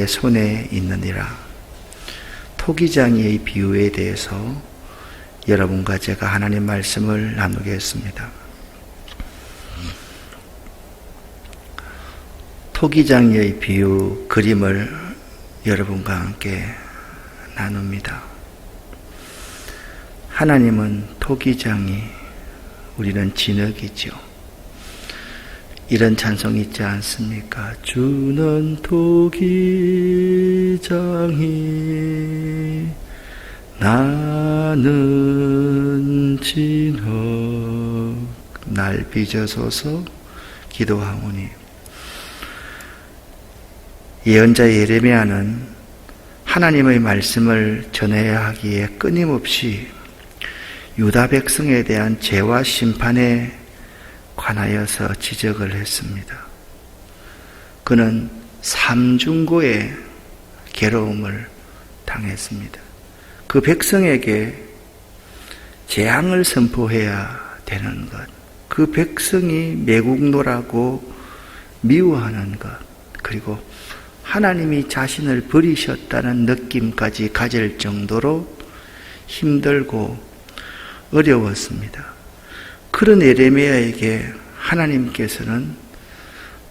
내 손에 있느니라. 토기장이의 비유에 대해서 여러분과 제가 하나님 말씀을 나누겠습니다. 토기장이의 비유 그림을 여러분과 함께 나눕니다. 하나님은 토기장이, 우리는 진흙이죠. 이런 찬송이 있지 않습니까? 주는 토기장이 나는 진흙, 날 빚어서서 기도하오니. 예언자 예레미야는 하나님의 말씀을 전해야 하기에 끊임없이 유다 백성에 대한 죄와 심판에 관하여서 지적을 했습니다. 그는 삼중고의 괴로움을 당했습니다. 그 백성에게 재앙을 선포해야 되는 것, 그 백성이 매국노라고 미워하는 것, 그리고 하나님이 자신을 버리셨다는 느낌까지 가질 정도로 힘들고 어려웠습니다. 그런 예레미야에게 하나님께서는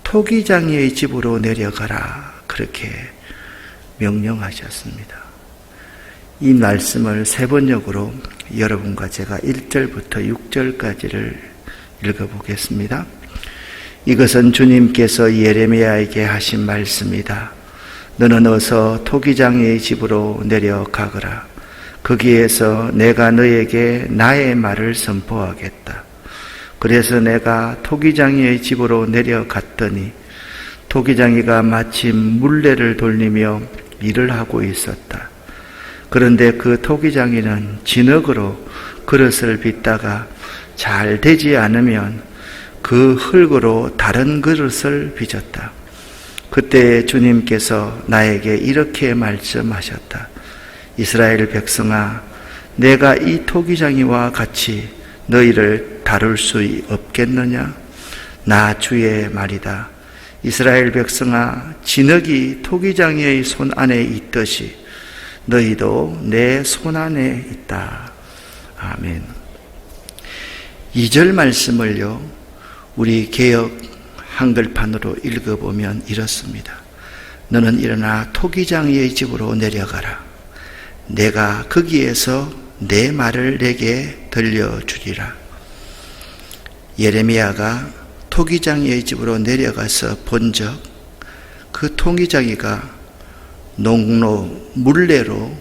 토기장이의 집으로 내려가라, 그렇게 명령하셨습니다. 이 말씀을 세 번역으로 여러분과 제가 1절부터 6절까지를 읽어보겠습니다. 이것은 주님께서 예레미야에게 하신 말씀이다. 너는 어서 토기장이의 집으로 내려가거라. 거기에서 내가 너에게 나의 말을 선포하겠다. 그래서 내가 토기장이의 집으로 내려갔더니 토기장이가 마침 물레를 돌리며 일을 하고 있었다. 그런데 그 토기장이는 진흙으로 그릇을 빚다가 잘 되지 않으면 그 흙으로 다른 그릇을 빚었다. 그때 주님께서 나에게 이렇게 말씀하셨다. 이스라엘 백성아, 내가 이 토기장이와 같이 너희를 다룰 수 없겠느냐? 나 주의 말이다. 이스라엘 백성아, 진흙이 토기장이의 손 안에 있듯이 너희도 내 손 안에 있다. 아멘. 2절 말씀을요, 우리 개역 한글판으로 읽어보면 이렇습니다. 너는 일어나 토기장이의 집으로 내려가라. 내가 거기에서 내 말을 내게 들려주리라. 예레미야가 토기장이의 집으로 내려가서 본 적, 그 토기장이가 농로, 물레로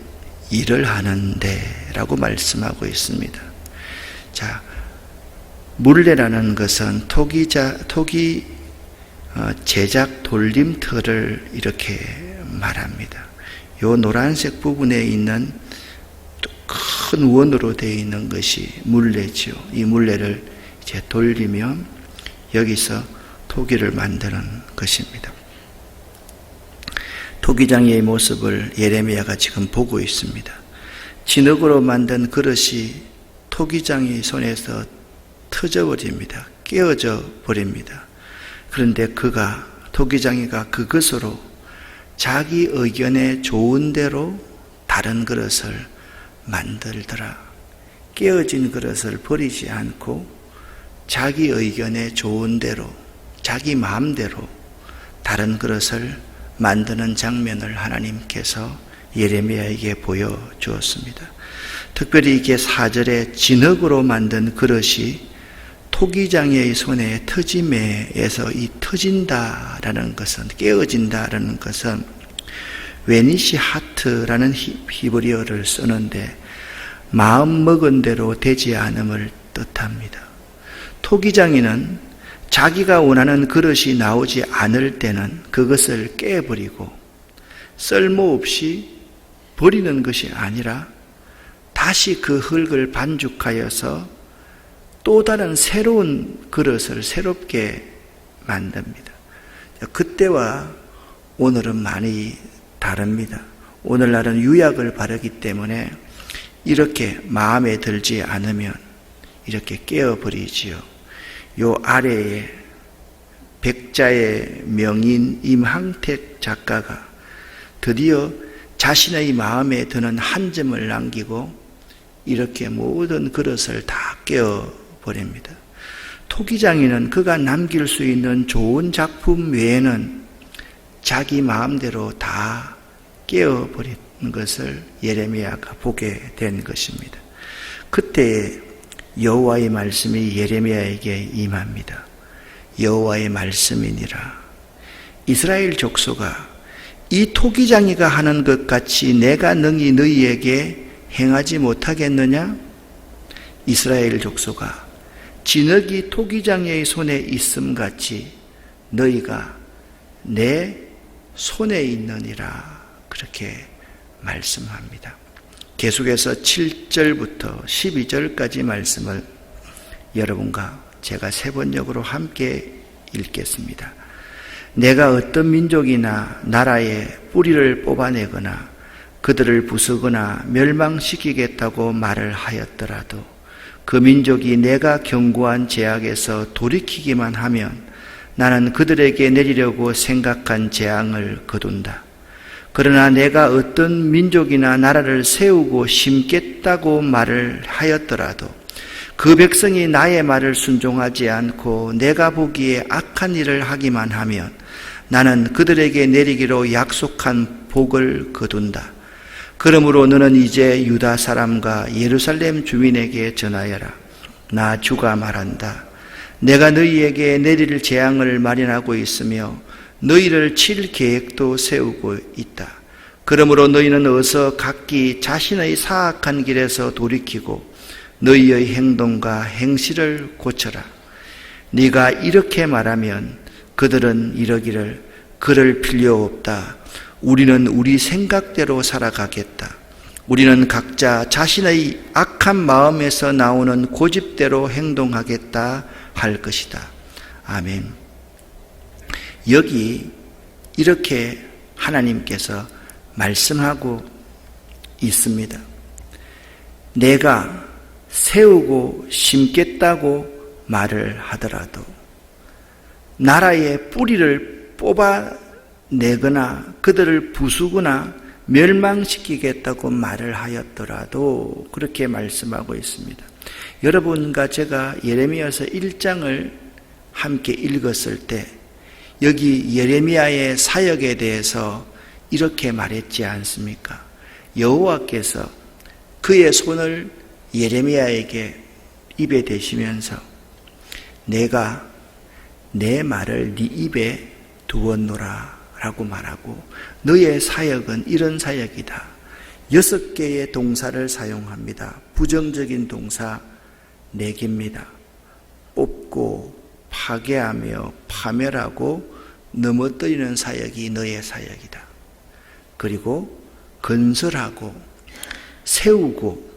일을 하는데 라고 말씀하고 있습니다. 자, 물레라는 것은 토기 제작 돌림틀을 이렇게 말합니다. 요 노란색 부분에 있는 큰 원으로 되어 있는 것이 물레죠. 이 물레를 이제 돌리면 여기서 토기를 만드는 것입니다. 토기장이의 모습을 예레미야가 지금 보고 있습니다. 진흙으로 만든 그릇이 토기장이 손에서 터져버립니다. 깨어져 버립니다. 그런데 토기장이가 그것으로 자기 의견에 좋은 대로 다른 그릇을 만들더라. 깨어진 그릇을 버리지 않고 자기 의견에 좋은 대로, 자기 마음대로 다른 그릇을 만드는 장면을 하나님께서 예레미야에게 보여주었습니다. 특별히 이게 4절에 진흙으로 만든 그릇이 토기장이의 손에 터짐에에서 이 터진다라는 것은, 깨어진다라는 것은 웨니시 하트라는 히브리어를 쓰는데 마음 먹은 대로 되지 않음을 뜻합니다. 토기장이는 자기가 원하는 그릇이 나오지 않을 때는 그것을 깨버리고 쓸모없이 버리는 것이 아니라 다시 그 흙을 반죽하여서 또 다른 새로운 그릇을 새롭게 만듭니다. 그때와 오늘은 많이 다릅니다. 오늘날은 유약을 바르기 때문에 이렇게 마음에 들지 않으면 이렇게 깨어버리지요. 요 아래에 백자의 명인 임항택 작가가 드디어 자신의 마음에 드는 한 점을 남기고 이렇게 모든 그릇을 다 깨어버립니다. 토기장이는 그가 남길 수 있는 좋은 작품 외에는 자기 마음대로 다 깨어버린 것을 예레미야가 보게 된 것입니다. 그때 여호와의 말씀이 예레미야에게 임합니다. 여호와의 말씀이니라. 이스라엘 족속아, 이 토기장이가 하는 것 같이 내가 능히 너희에게 행하지 못하겠느냐? 이스라엘 족속아, 진흙이 토기장이의 손에 있음 같이 너희가 내 손에 있느니라. 그렇게 말씀합니다. 계속해서 7절부터 12절까지 말씀을 여러분과 제가 세 번역으로 함께 읽겠습니다. 내가 어떤 민족이나 나라의 뿌리를 뽑아내거나 그들을 부수거나 멸망시키겠다고 말을 하였더라도 그 민족이 내가 경고한 죄악에서 돌이키기만 하면 나는 그들에게 내리려고 생각한 재앙을 거둔다. 그러나 내가 어떤 민족이나 나라를 세우고 심겠다고 말을 하였더라도 그 백성이 나의 말을 순종하지 않고 내가 보기에 악한 일을 하기만 하면 나는 그들에게 내리기로 약속한 복을 거둔다. 그러므로 너는 이제 유다 사람과 예루살렘 주민에게 전하여라. 나 주가 말한다. 내가 너희에게 내릴 재앙을 마련하고 있으며 너희를 칠 계획도 세우고 있다. 그러므로 너희는 어서 각기 자신의 사악한 길에서 돌이키고 너희의 행동과 행실을 고쳐라. 네가 이렇게 말하면 그들은 이러기를 그럴 필요 없다. 우리는 우리 생각대로 살아가겠다. 우리는 각자 자신의 악한 마음에서 나오는 고집대로 행동하겠다 할 것이다. 아멘. 여기 이렇게 하나님께서 말씀하고 있습니다. 내가 세우고 심겠다고 말을 하더라도 나라의 뿌리를 뽑아내거나 그들을 부수거나 멸망시키겠다고 말을 하였더라도 그렇게 말씀하고 있습니다. 여러분과 제가 예레미야서 1장을 함께 읽었을 때 여기 예레미야의 사역에 대해서 이렇게 말했지 않습니까? 여호와께서 그의 손을 예레미야에게 입에 대시면서 내가 내 말을 네 입에 두었노라 라고 말하고 너의 사역은 이런 사역이다. 6개의 동사를 사용합니다. 부정적인 동사 4개입니다. 뽑고 파괴하며 파멸하고 넘어뜨리는 사역이 너의 사역이다. 그리고 건설하고 세우고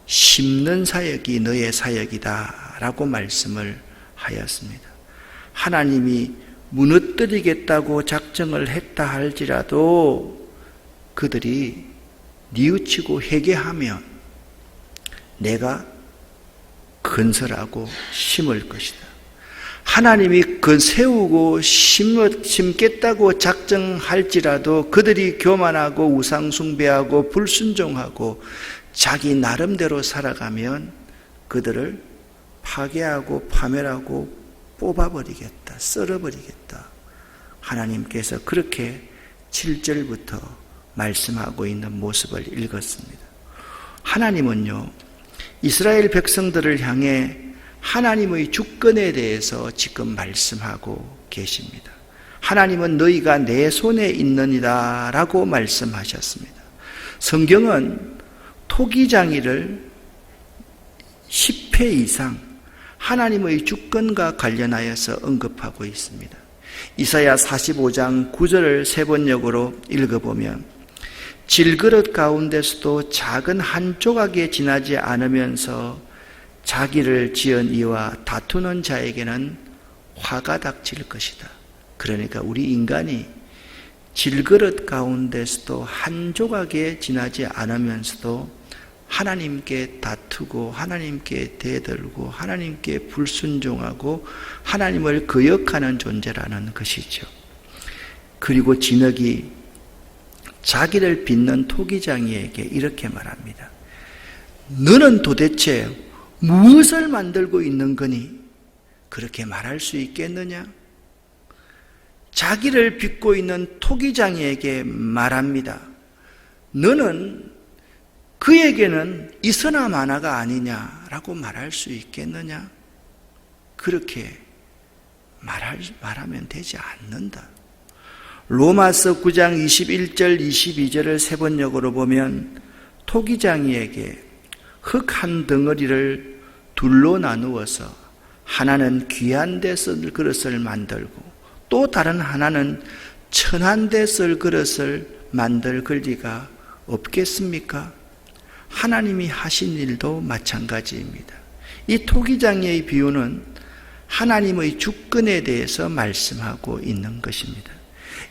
심는 사역이 너의 사역이다 라고 말씀을 하였습니다. 하나님이 무너뜨리겠다고 작정을 했다 할지라도 그들이 뉘우치고 회개하면 내가 건설하고 심을 것이다. 하나님이 세우고 심겠다고 작정할지라도 그들이 교만하고 우상숭배하고 불순종하고 자기 나름대로 살아가면 그들을 파괴하고 파멸하고 뽑아버리겠다, 썰어버리겠다. 하나님께서 그렇게 7절부터 말씀하고 있는 모습을 읽었습니다. 하나님은요, 이스라엘 백성들을 향해 하나님의 주권에 대해서 지금 말씀하고 계십니다. 하나님은 너희가 내 손에 있느니라 라고 말씀하셨습니다. 성경은 토기장이를 10회 이상 하나님의 주권과 관련하여서 언급하고 있습니다. 이사야 45장 9절을 세 번역으로 읽어보면 질그릇 가운데서도 작은 한 조각에 지나지 않으면서 자기를 지은 이와 다투는 자에게는 화가 닥칠 것이다. 그러니까 우리 인간이 질그릇 가운데서도 한 조각에 지나지 않으면서도 하나님께 다투고 하나님께 대들고 하나님께 불순종하고 하나님을 거역하는 존재라는 것이죠. 그리고 진흙이 자기를 빚는 토기장이에게 이렇게 말합니다. 너는 도대체 무엇을 만들고 있는 거니? 그렇게 말할 수 있겠느냐? 자기를 빚고 있는 토기장이에게 말합니다. 너는 그에게는 이서나 마나가 아니냐라고 말할 수 있겠느냐? 그렇게 말하면 되지 않는다. 로마서 9장 21절 22절을 세번역으로 보면 토기장이에게 흙 한 덩어리를 둘로 나누어서 하나는 귀한 데 쓸 그릇을 만들고 또 다른 하나는 천한 데 쓸 그릇을 만들 권리가 없겠습니까? 하나님이 하신 일도 마찬가지입니다. 이 토기장의 비유는 하나님의 주권에 대해서 말씀하고 있는 것입니다.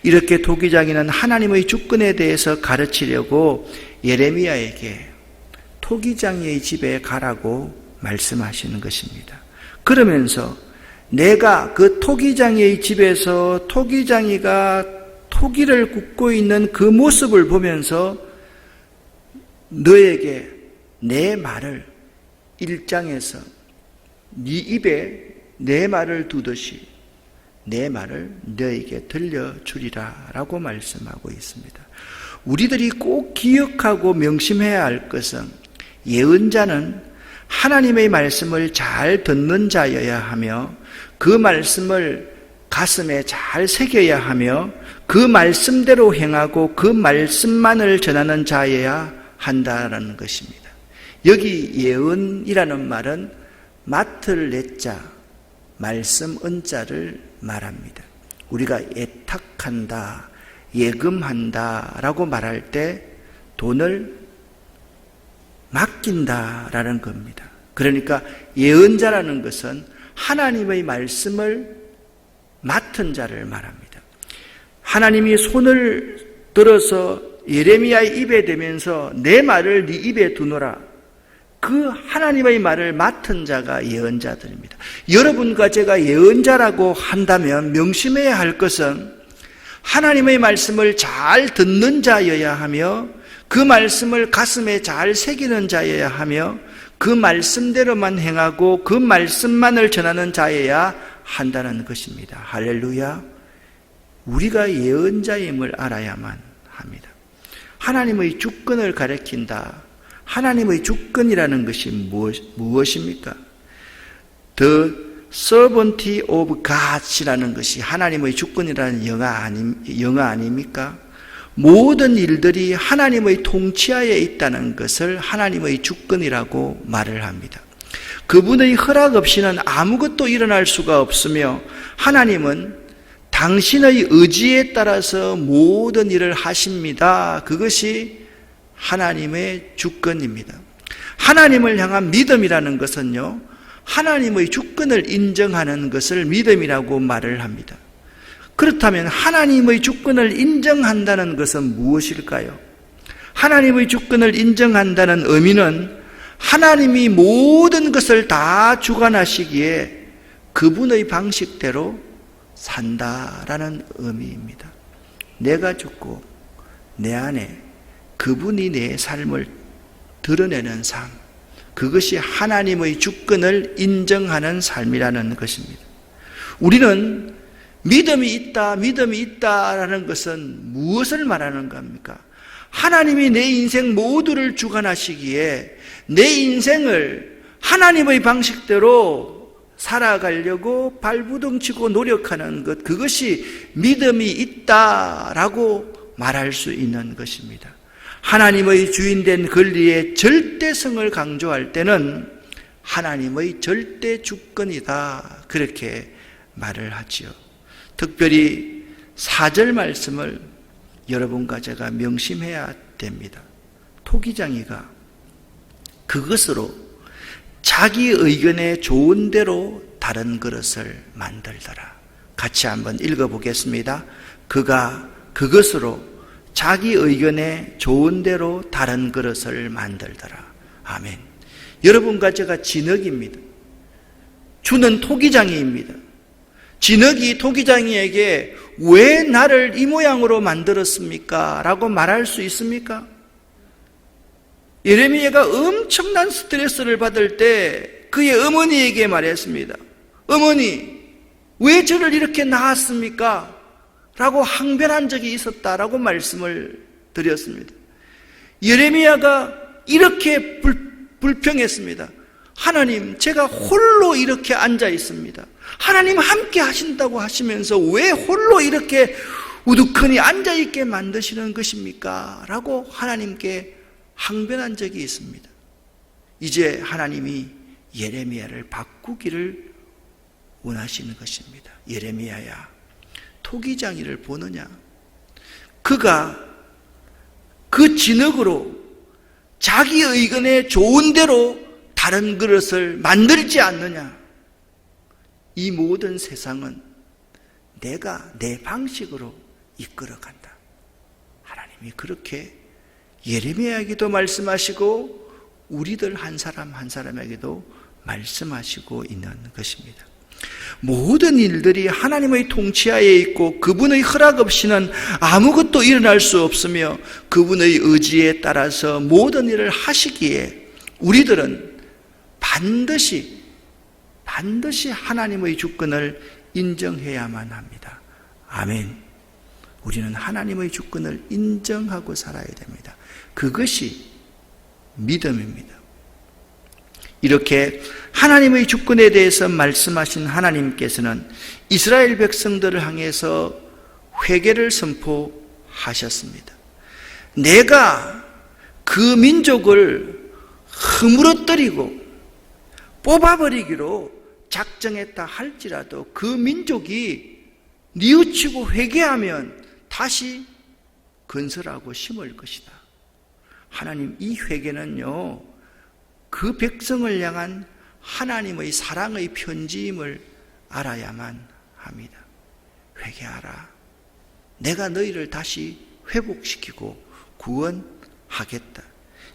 이렇게 토기장이는 하나님의 주권에 대해서 가르치려고 예레미야에게 토기장의 집에 가라고 말씀하시는 것입니다. 그러면서 내가 그 토기장의 집에서 토기장이가 토기를 굽고 있는 그 모습을 보면서 너에게 내 말을 1장에서 네 입에 내 말을 두듯이 내 말을 너에게 들려주리라 라고 말씀하고 있습니다. 우리들이 꼭 기억하고 명심해야 할 것은 예언자는 하나님의 말씀을 잘 듣는 자여야 하며 그 말씀을 가슴에 잘 새겨야 하며 그 말씀대로 행하고 그 말씀만을 전하는 자여야 한다라는 것입니다. 여기 예언이라는 말은 맡을 내자, 말씀 은자를 말합니다. 우리가 예탁한다, 예금한다 라고 말할 때 돈을 맡긴다라는 겁니다. 그러니까 예언자라는 것은 하나님의 말씀을 맡은 자를 말합니다. 하나님이 손을 들어서 예레미야의 입에 대면서 내 말을 네 입에 두노라. 그 하나님의 말을 맡은 자가 예언자들입니다. 여러분과 제가 예언자라고 한다면 명심해야 할 것은 하나님의 말씀을 잘 듣는 자여야 하며 그 말씀을 가슴에 잘 새기는 자여야 하며 그 말씀대로만 행하고 그 말씀만을 전하는 자여야 한다는 것입니다. 할렐루야. 우리가 예언자임을 알아야만 합니다. 하나님의 주권을 가리킨다. 하나님의 주권이라는 것이 무엇입니까? The sovereignty of God이라는 것이 하나님의 주권이라는 영어 아닙니까? 모든 일들이 하나님의 통치하에 있다는 것을 하나님의 주권이라고 말을 합니다. 그분의 허락 없이는 아무것도 일어날 수가 없으며 하나님은 당신의 의지에 따라서 모든 일을 하십니다. 그것이 하나님의 주권입니다. 하나님을 향한 믿음이라는 것은요, 하나님의 주권을 인정하는 것을 믿음이라고 말을 합니다. 그렇다면 하나님의 주권을 인정한다는 것은 무엇일까요? 하나님의 주권을 인정한다는 의미는 하나님이 모든 것을 다 주관하시기에 그분의 방식대로 산다라는 의미입니다. 내가 죽고 내 안에 그분이 내 삶을 드러내는 삶, 그것이 하나님의 주권을 인정하는 삶이라는 것입니다. 우리는 믿음이 있다라는 것은 무엇을 말하는 겁니까? 하나님이 내 인생 모두를 주관하시기에 내 인생을 하나님의 방식대로 살아가려고 발부둥치고 노력하는 것, 그것이 믿음이 있다라고 말할 수 있는 것입니다. 하나님의 주인된 권리의 절대성을 강조할 때는 하나님의 절대 주권이다, 그렇게 말을 하지요. 특별히 4절 말씀을 여러분과 제가 명심해야 됩니다. 토기장이가 그것으로 자기 의견에 좋은 대로 다른 그릇을 만들더라. 같이 한번 읽어보겠습니다. 그가 그것으로 자기 의견에 좋은 대로 다른 그릇을 만들더라. 아멘. 여러분과 제가 진흙입니다. 주는 토기장이입니다. 진흙이 토기장이에게 왜 나를 이 모양으로 만들었습니까? 라고 말할 수 있습니까? 예레미야가 엄청난 스트레스를 받을 때 그의 어머니에게 말했습니다. 어머니, 왜 저를 이렇게 낳았습니까? 라고 항변한 적이 있었다라고 말씀을 드렸습니다. 예레미야가 이렇게 불평했습니다. 하나님, 제가 홀로 이렇게 앉아 있습니다. 하나님 함께 하신다고 하시면서 왜 홀로 이렇게 우두커니 앉아 있게 만드시는 것입니까? 라고 하나님께 항변한 적이 있습니다. 이제 하나님이 예레미야를 바꾸기를 원하시는 것입니다. 예레미야야, 토기장이를 보느냐? 그가 그 진흙으로 자기 의견에 좋은 대로 다른 그릇을 만들지 않느냐? 이 모든 세상은 내가 내 방식으로 이끌어간다. 하나님이 그렇게 예레미야에게도 말씀하시고 우리들 한 사람 한 사람에게도 말씀하시고 있는 것입니다. 모든 일들이 하나님의 통치하에 있고 그분의 허락 없이는 아무것도 일어날 수 없으며 그분의 의지에 따라서 모든 일을 하시기에 우리들은 반드시 하나님의 주권을 인정해야만 합니다. 아멘. 우리는 하나님의 주권을 인정하고 살아야 됩니다. 그것이 믿음입니다. 이렇게 하나님의 주권에 대해서 말씀하신 하나님께서는 이스라엘 백성들을 향해서 회개를 선포하셨습니다. 내가 그 민족을 허물어뜨리고 뽑아버리기로 작정했다 할지라도 그 민족이 뉘우치고 회개하면 다시 건설하고 심을 것이다. 하나님, 이 회개는요, 그 백성을 향한 하나님의 사랑의 편지임을 알아야만 합니다. 회개하라. 내가 너희를 다시 회복시키고 구원하겠다.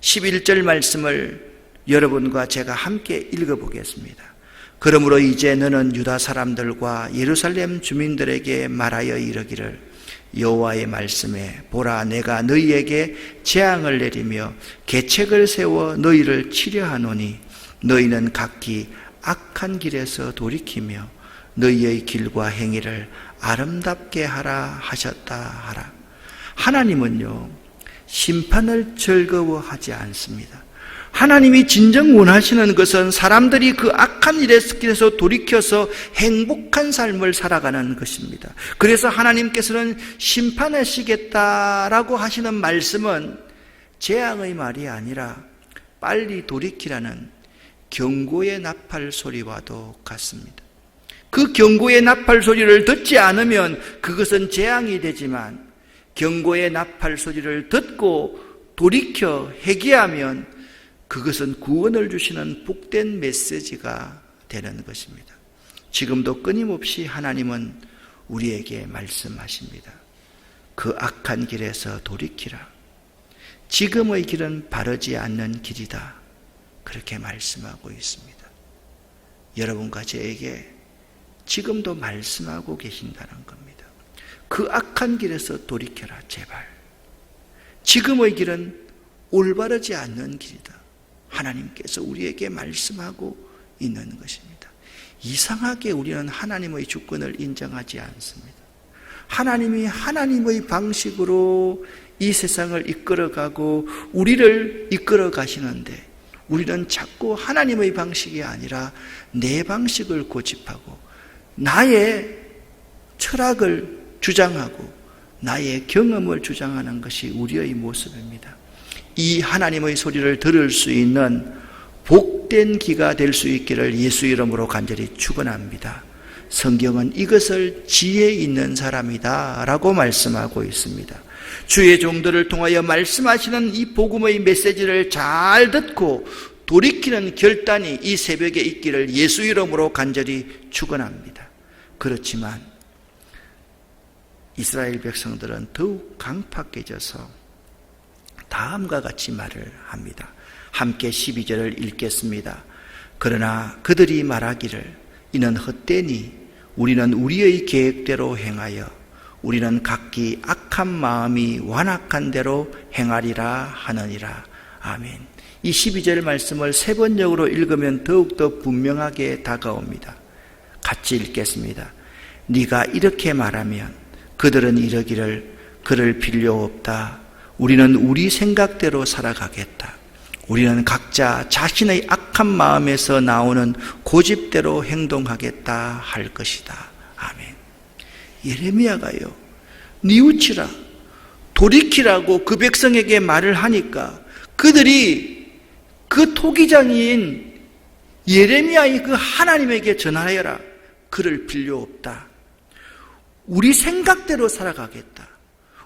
11절 말씀을 여러분과 제가 함께 읽어보겠습니다. 그러므로 이제 너는 유다 사람들과 예루살렘 주민들에게 말하여 이르기를 여호와의 말씀에 보라, 내가 너희에게 재앙을 내리며 계책을 세워 너희를 치려하노니 너희는 각기 악한 길에서 돌이키며 너희의 길과 행위를 아름답게 하라 하셨다 하라. 하나님은요, 심판을 즐거워하지 않습니다. 하나님이 진정 원하시는 것은 사람들이 그 악한 길에서 돌이켜서 행복한 삶을 살아가는 것입니다. 그래서 하나님께서는 심판하시겠다라고 하시는 말씀은 재앙의 말이 아니라 빨리 돌이키라는 경고의 나팔 소리와도 같습니다. 그 경고의 나팔 소리를 듣지 않으면 그것은 재앙이 되지만 경고의 나팔 소리를 듣고 돌이켜 회개하면 그것은 구원을 주시는 복된 메시지가 되는 것입니다. 지금도 끊임없이 하나님은 우리에게 말씀하십니다. 그 악한 길에서 돌이키라. 지금의 길은 바르지 않는 길이다. 그렇게 말씀하고 있습니다. 여러분과 저에게 지금도 말씀하고 계신다는 겁니다. 그 악한 길에서 돌이켜라, 제발. 지금의 길은 올바르지 않는 길이다. 하나님께서 우리에게 말씀하고 있는 것입니다. 이상하게 우리는 하나님의 주권을 인정하지 않습니다. 하나님이 하나님의 방식으로 이 세상을 이끌어가고 우리를 이끌어 가시는데 우리는 자꾸 하나님의 방식이 아니라 내 방식을 고집하고 나의 철학을 주장하고 나의 경험을 주장하는 것이 우리의 모습입니다. 이 하나님의 소리를 들을 수 있는 복된 기가 될 수 있기를 예수 이름으로 간절히 축원합니다. 성경은 이것을 지혜 있는 사람이다 라고 말씀하고 있습니다. 주의 종들을 통하여 말씀하시는 이 복음의 메시지를 잘 듣고 돌이키는 결단이 이 새벽에 있기를 예수 이름으로 간절히 축원합니다. 그렇지만 이스라엘 백성들은 더욱 강팍해져서 다음과 같이 말을 합니다. 함께 12절을 읽겠습니다. 그러나 그들이 말하기를 이는 헛되니 우리는 우리의 계획대로 행하여 우리는 각기 악한 마음이 완악한 대로 행하리라 하느니라. 아멘. 이 12절 말씀을 세 번역으로 읽으면 더욱더 분명하게 다가옵니다. 같이 읽겠습니다. 네가 이렇게 말하면 그들은 이러기를 그럴 필요 없다. 우리는 우리 생각대로 살아가겠다. 우리는 각자 자신의 악한 마음에서 나오는 고집대로 행동하겠다 할 것이다. 아멘. 예레미야가요, 뉘우치라, 돌이키라고 그 백성에게 말을 하니까 그들이 그 토기장인 예레미야의 그 하나님에게 전하여라. 그럴 필요 없다. 우리 생각대로 살아가겠다.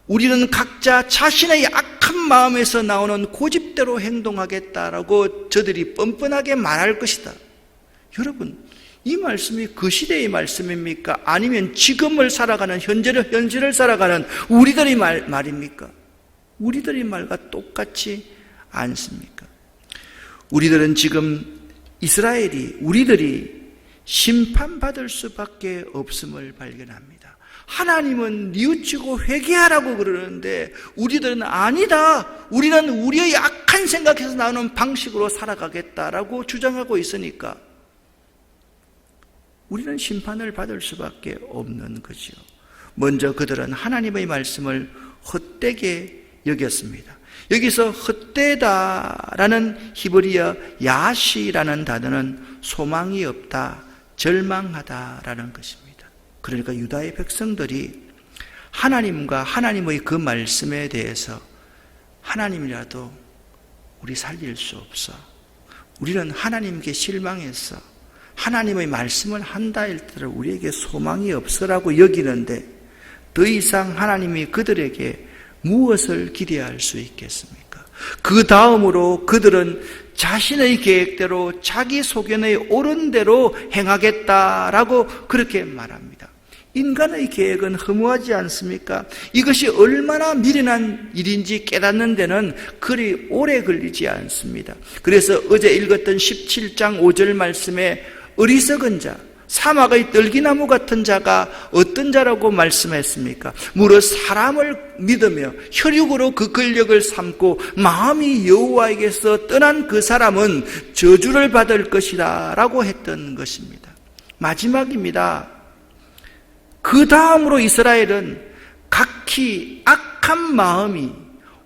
우리는 각자 자신의 악한 마음에서 나오는 고집대로 행동하겠다라고 저들이 뻔뻔하게 말할 것이다. 여러분, 이 말씀이 그 시대의 말씀입니까? 아니면 지금을 살아가는 현재를 살아가는 우리들의 말입니까? 우리들의 말과 똑같지 않습니까? 우리들은 지금 우리들이 심판받을 수밖에 없음을 발견합니다. 하나님은 뉘우치고 회개하라고 그러는데 우리들은 아니다. 우리는 우리의 악한 생각에서 나오는 방식으로 살아가겠다라고 주장하고 있으니까 우리는 심판을 받을 수밖에 없는 거죠. 먼저 그들은 하나님의 말씀을 헛되게 여겼습니다. 여기서 헛되다라는 히브리어 야시라는 단어는 소망이 없다, 절망하다라는 것입니다. 그러니까 유다의 백성들이 하나님과 하나님의 그 말씀에 대해서 하나님이라도 우리 살릴 수 없어. 우리는 하나님께 실망했어. 하나님의 말씀을 한다 할지라도 우리에게 소망이 없어라고 여기는데 더 이상 하나님이 그들에게 무엇을 기대할 수 있겠습니까? 그 다음으로 그들은 자신의 계획대로 자기 소견의 옳은 대로 행하겠다라고 그렇게 말합니다. 인간의 계획은 허무하지 않습니까? 이것이 얼마나 미련한 일인지 깨닫는 데는 그리 오래 걸리지 않습니다. 그래서 어제 읽었던 17장 5절 말씀에 어리석은 자, 사막의 떨기나무 같은 자가 어떤 자라고 말씀했습니까? 무릇 사람을 믿으며 혈육으로 그 권력을 삼고 마음이 여호와에게서 떠난 그 사람은 저주를 받을 것이다 라고 했던 것입니다. 마지막입니다. 그 다음으로 이스라엘은 각기 악한 마음이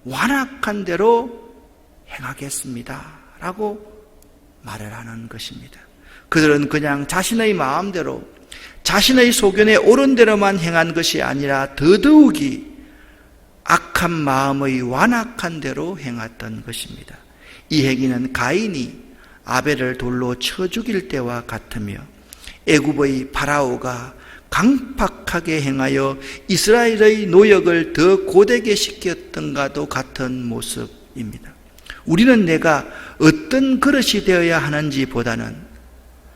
완악한 대로 행하겠습니다 라고 말을 하는 것입니다. 그들은 그냥 자신의 마음대로 자신의 소견에 옳은 대로만 행한 것이 아니라 더더욱이 악한 마음의 완악한 대로 행했던 것입니다. 이 행위는 가인이 아벨을 돌로 쳐 죽일 때와 같으며 애굽의 파라오가 강팍하게 행하여 이스라엘의 노역을 더 고되게 시켰던가도 같은 모습입니다. 우리는 내가 어떤 그릇이 되어야 하는지 보다는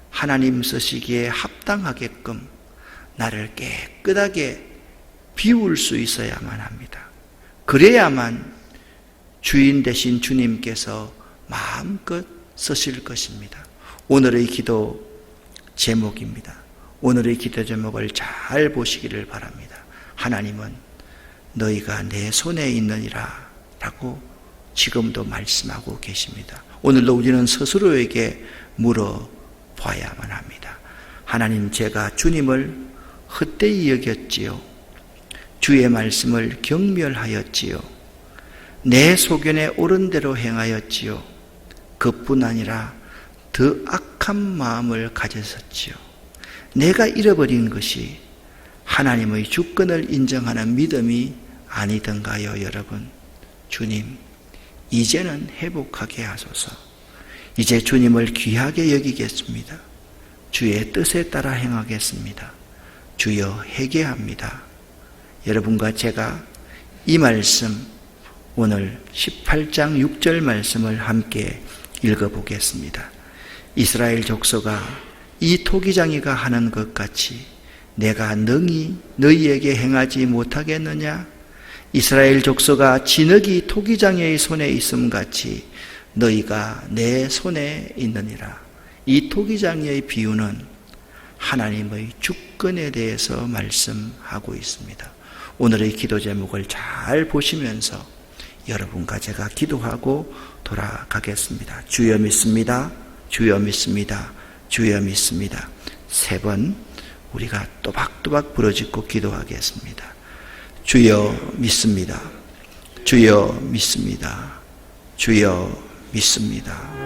하나님 쓰시기에 합당하게끔 나를 깨끗하게 비울 수 있어야만 합니다. 그래야만 주인 되신 주님께서 마음껏 쓰실 것입니다. 오늘의 기도 제목입니다. 오늘의 기도 제목을 잘 보시기를 바랍니다. 하나님은 너희가 내 손에 있느니라 라고 지금도 말씀하고 계십니다. 오늘도 우리는 스스로에게 물어봐야만 합니다. 하나님, 제가 주님을 헛되이 여겼지요. 주의 말씀을 경멸하였지요. 내 소견에 옳은 대로 행하였지요. 그뿐 아니라 더 악한 마음을 가졌었지요. 내가 잃어버린 것이 하나님의 주권을 인정하는 믿음이 아니던가요, 여러분? 주님, 이제는 회복하게 하소서. 이제 주님을 귀하게 여기겠습니다. 주의 뜻에 따라 행하겠습니다. 주여, 회개합니다. 여러분과 제가 이 말씀, 오늘 18장 6절 말씀을 함께 읽어보겠습니다. 이스라엘 족속아, 이 토기장이가 하는 것 같이 내가 능히 너희에게 행하지 못하겠느냐? 이스라엘 족속아, 진흙이 토기장이의 손에 있음 같이 너희가 내 손에 있느니라. 이 토기장이의 비유는 하나님의 주권에 대해서 말씀하고 있습니다. 오늘의 기도 제목을 잘 보시면서 여러분과 제가 기도하고 돌아가겠습니다. 주여 믿습니다. 주여 믿습니다. 주여 믿습니다. 3번 우리가 또박또박 부르짖고 기도하겠습니다. 주여 믿습니다. 주여 믿습니다. 주여 믿습니다.